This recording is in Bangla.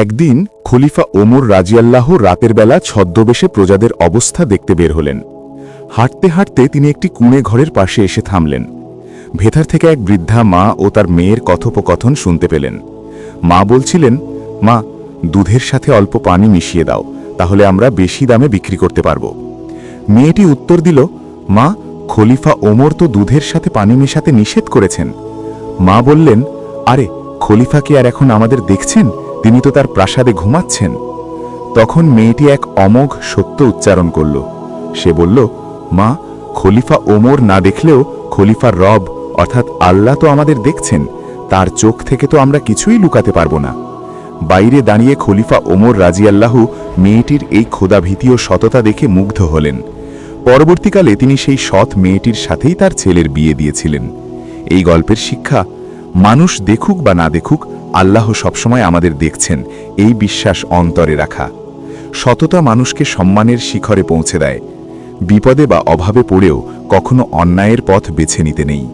একদিন খলিফা ওমর রাজিয়াল্লাহ রাতের বেলা ছদ্মবেশে প্রজাদের অবস্থা দেখতে বের হলেন। হাঁটতে হাঁটতে তিনি একটি কুঁড়ে ঘরের পাশে এসে থামলেন। ভেতর থেকে এক বৃদ্ধা মা ও তার মেয়ের কথোপকথন শুনতে পেলেন। মা বলছিলেন, মা, দুধের সাথে অল্প পানি মিশিয়ে দাও, তাহলে আমরা বেশি দামে বিক্রি করতে পারব। মেয়েটি উত্তর দিল, মা, খলিফা ওমর তো দুধের সাথে পানি মেশাতে নিষেধ করেছেন। মা বললেন, আরে, খলিফা কি আর এখন আমাদের দেখছেন? তিনি তো তার প্রাসাদে ঘুমাচ্ছেন। তখন মেয়েটি এক অমোঘ সত্য উচ্চারণ করল। সে বলল, মা, খলিফা ওমর না দেখলেও খলিফার রব অর্থাৎ আল্লাহ তো আমাদের দেখছেন। তার চোখ থেকে তো আমরা কিছুই লুকাতে পারব না। বাইরে দাঁড়িয়ে খলিফা ওমর রাজিয়াল্লাহু মেয়েটির এই ক্ষুধাভীতি ও সততা দেখে মুগ্ধ হলেন। পরবর্তীকালে তিনি সেই সৎ মেয়েটির সাথেই তার ছেলের বিয়ে দিয়েছিলেন। এই গল্পের শিক্ষা, মানুষ দেখুক বা না দেখুক, আল্লাহ সবসময় আমাদের দেখছেন, এই বিশ্বাস অন্তরে রাখা। সততা মানুষকে সম্মানের শিখরে পৌঁছে দেয়। বিপদে বা অভাবে পড়েও কখনো অন্যায়ের পথ বেছে নিতে নেই।